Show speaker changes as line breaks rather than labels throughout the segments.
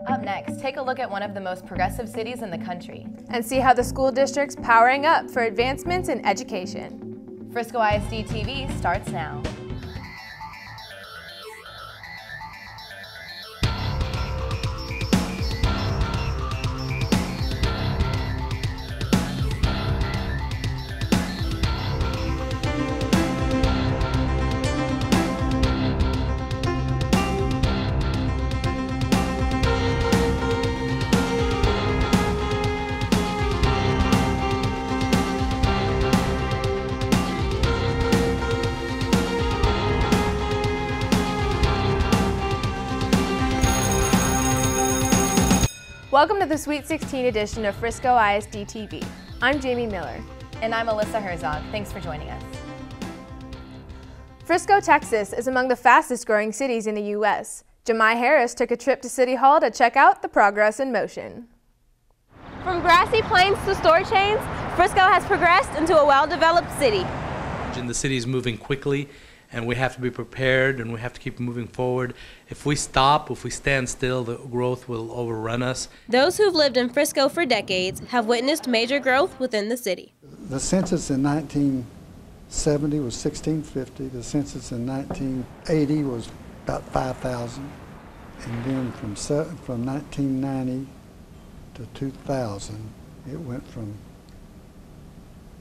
Up next, take a look at one of the most progressive cities in the country.
And see how the school district's powering up for advancements in education.
Frisco ISD-TV starts now.
Welcome to the Sweet 16 edition of Frisco ISD-TV. I'm Jamie Miller.
And I'm Alyssa Herzog. Thanks for joining us.
Frisco, Texas is among the fastest growing cities in the U.S. Jemai Harris took a trip to City Hall to check out the progress in motion.
From grassy plains to store chains, Frisco has progressed into a well-developed city.
And the city is moving quickly, and we have to be prepared, and we have to keep moving forward. If we stop, if we stand still, the growth will overrun us.
Those who've lived in Frisco for decades have witnessed major growth within the city.
The census in 1970 was 1,650. The census in 1980 was about 5,000. And then from 1990 to 2000, it went from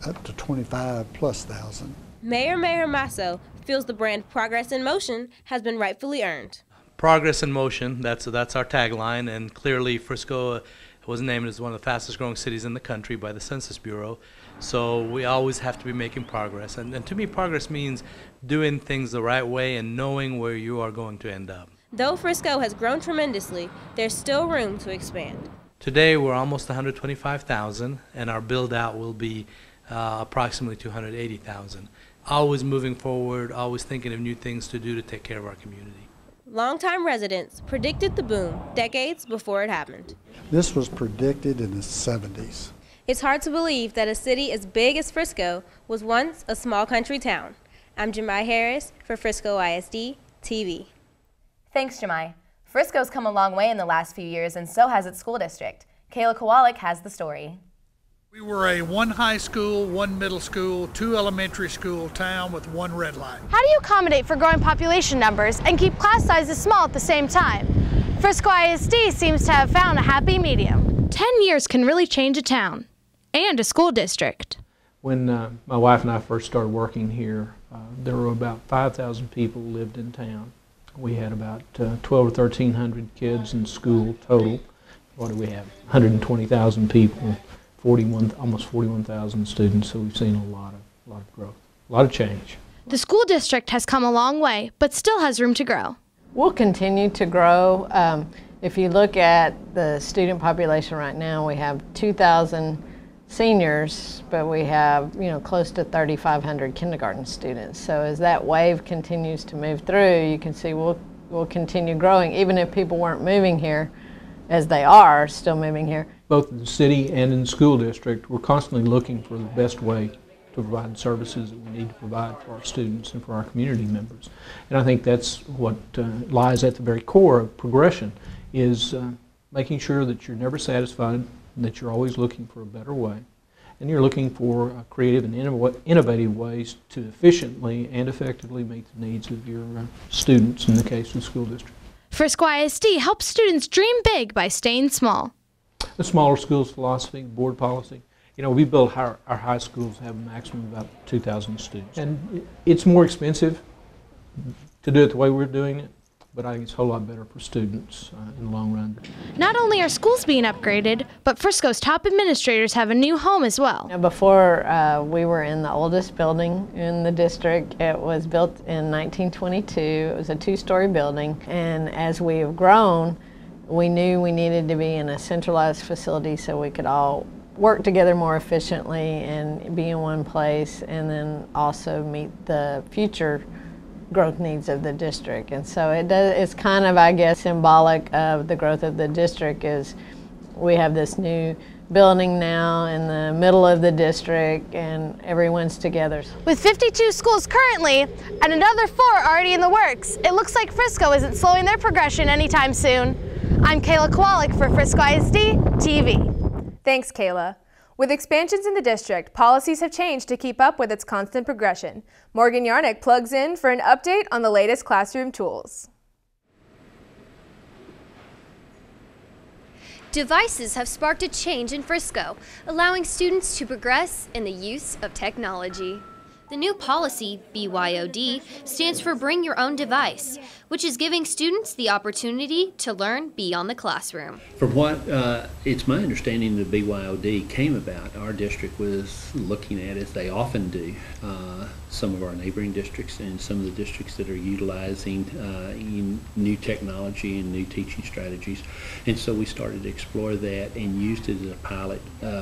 up to 25,000+.
Mayor Masso feels the brand Progress in Motion has been rightfully earned.
Progress in motion, that's our tagline, and clearly Frisco was named as one of the fastest growing cities in the country by the Census Bureau. So we always have to be making progress. And to me, progress means doing things the right way and knowing where you are going to end up.
Though Frisco has grown tremendously, there's still room to expand.
Today we're almost 125,000, and our build out will be approximately 280,000. Always moving forward, always thinking of new things to do to take care of our community.
Longtime residents predicted the boom decades before it happened.
This was predicted in the 70s.
It's hard to believe that a city as big as Frisco was once a small country town. I'm Jemai Harris for Frisco ISD-TV.
Thanks, Jemai. Frisco's come a long way in the last few years, and so has its school district. Kayla Kowalik has the story.
We were a one high school, one middle school, two elementary school town with one red light.
How do you accommodate for growing population numbers and keep class sizes small at the same time? Frisco ISD seems to have found a happy medium. 10 years can really change a town and a school district.
When my wife and I first started working here, there were about 5,000 people who lived in town. We had about 1,200 or 1,300 kids in school total. What do we have? 120,000 people. Almost 41,000 students, so we've seen a lot of growth, a lot of change.
The school district has come a long way, but still has room to grow.
We'll continue to grow. If you look at the student population right now, we have 2,000 seniors, but we have close to 3,500 kindergarten students. So as that wave continues to move through, you can see we'll continue growing, even if people weren't moving here, as they are still moving here.
Both in the city and in the school district, we're constantly looking for the best way to provide services that we need to provide for our students and for our community members. And I think that's what lies at the very core of progression, is making sure that you're never satisfied and that you're always looking for a better way. And you're looking for creative and innovative ways to efficiently and effectively meet the needs of your students, in the case of the school district.
Frisco ISD helps students dream big by staying small.
The smaller schools philosophy, board policy. We built our high schools have a maximum of about 2,000 students. And it's more expensive to do it the way we're doing it, but I think it's a whole lot better for students in the long run.
Not only are schools being upgraded, but Frisco's top administrators have a new home as well.
Before we were in the oldest building in the district. It was built in 1922. It was a two-story building, and as we have grown, we knew we needed to be in a centralized facility so we could all work together more efficiently and be in one place, and then also meet the future growth needs of the district. And so it's kind of, I guess, symbolic of the growth of the district. Is we have this new building now in the middle of the district, and everyone's together.
With 52 schools currently and another 4 already in the works, it looks like Frisco isn't slowing their progression anytime soon. I'm Kayla Kowalik for Frisco ISD-TV.
Thanks, Kayla. With expansions in the district, policies have changed to keep up with its constant progression. Morgan Yarnick plugs in for an update on the latest classroom tools.
Devices have sparked a change in Frisco, allowing students to progress in the use of technology. The new policy, BYOD, stands for Bring Your Own Device, which is giving students the opportunity to learn beyond the classroom.
From what it's my understanding the BYOD came about, our district was looking at, as they often do, some of our neighboring districts and some of the districts that are utilizing new technology and new teaching strategies. And so we started to explore that and used it as a pilot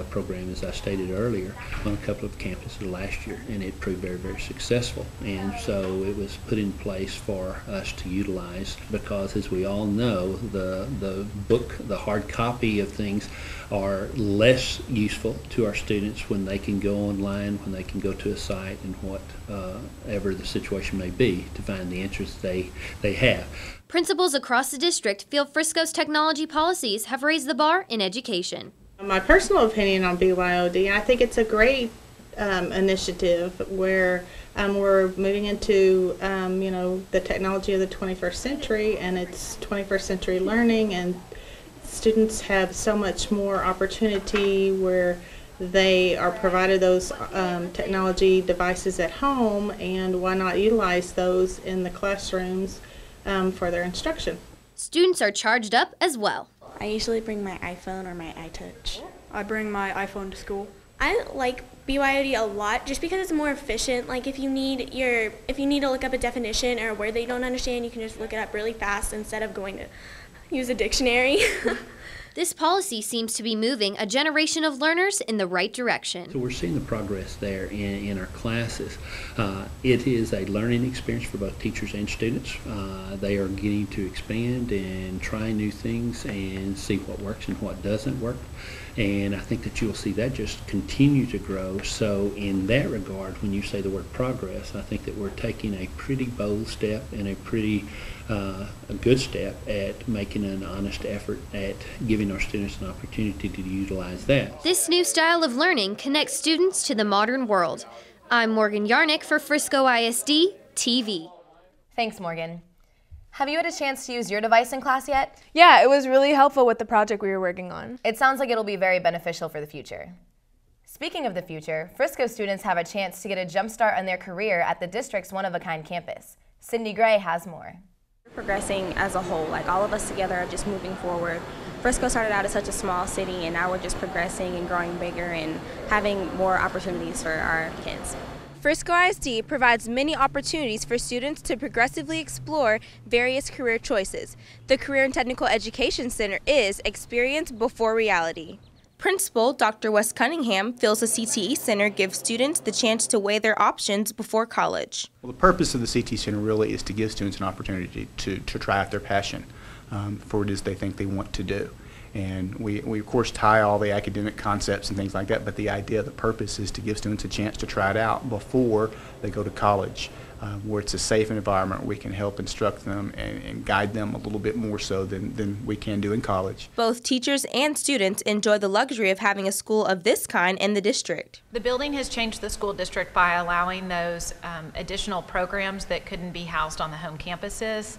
program, as I stated earlier, on a couple of campuses last year, and it proved very, very successful. And so it was put in place for us to utilize, because as we all know, the book, the hard copy of things are less useful to our students when they can go online, when they can go to a site, and whatever the situation may be, to find the answers they have.
Principals across the district feel Frisco's technology policies have raised the bar in education.
My personal opinion on BYOD, I think it's a great initiative where we're moving into the technology of the 21st century, and it's 21st century learning, and students have so much more opportunity where they are provided those technology devices at home, and why not utilize those in the classrooms for their instruction.
Students are charged up as well.
I usually bring my iPhone or my iTouch.
I bring my iPhone to school.
I like BYOD a lot just because it's more efficient. Like if you need to look up a definition or a word that you don't understand, you can just look it up really fast instead of going to use a dictionary.
This policy seems to be moving a generation of learners in the right direction.
So we're seeing the progress there in our classes. It is a learning experience for both teachers and students. They are getting to expand and try new things and see what works and what doesn't work. And I think that you'll see that just continue to grow. So in that regard, when you say the word progress, I think that we're taking a pretty bold step and a pretty a good step at making an honest effort at giving our students an opportunity to utilize that.
This new style of learning connects students to the modern world. I'm Morgan Yarnick for Frisco ISD-TV.
Thanks, Morgan. Have you had a chance to use your device in class yet?
Yeah, it was really helpful with the project we were working on.
It sounds like it'll be very beneficial for the future. Speaking of the future, Frisco students have a chance to get a jump start on their career at the district's one-of-a-kind campus. Cindy Gray has more.
Progressing as a whole, like all of us together are just moving forward. Frisco started out as such a small city, and now we're just progressing and growing bigger and having more opportunities for our kids.
Frisco ISD provides many opportunities for students to progressively explore various career choices. The Career and Technical Education Center is experience before reality. Principal Dr. Wes Cunningham feels the CTE Center gives students the chance to weigh their options before college.
Well, the purpose of the CTE Center really is to give students an opportunity to try out their passion for what it is they think they want to do. And we of course tie all the academic concepts and things like that, but the idea, the purpose is to give students a chance to try it out before they go to college, where it's a safe environment. We can help instruct them and guide them a little bit more so than we can do in college.
Both teachers and students enjoy the luxury of having a school of this kind in the district.
The building has changed the school district by allowing those additional programs that couldn't be housed on the home campuses.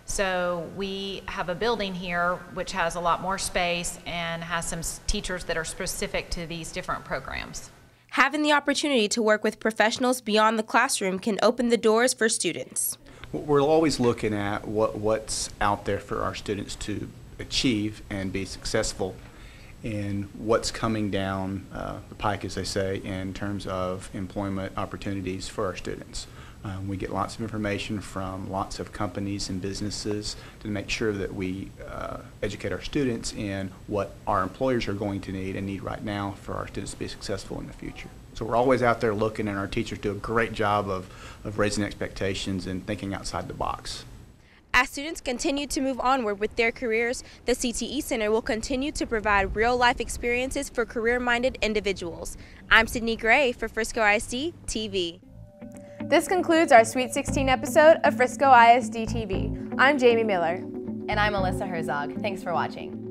So we have a building here which has a lot more space and has some teachers that are specific to these different programs.
Having the opportunity to work with professionals beyond the classroom can open the doors for students.
We're always looking at what's out there for our students to achieve and be successful, and what's coming down the pike, as they say, in terms of employment opportunities for our students. We get lots of information from lots of companies and businesses to make sure that we educate our students in what our employers are going to need right now for our students to be successful in the future. So we're always out there looking, and our teachers do a great job of raising expectations and thinking outside the box.
As students continue to move onward with their careers, the CTE Center will continue to provide real-life experiences for career-minded individuals. I'm Sydney Gray for Frisco ISD-TV.
This concludes our Sweet 16 episode of Frisco ISD-TV. I'm Jamie Miller.
And I'm Alyssa Herzog. Thanks for watching.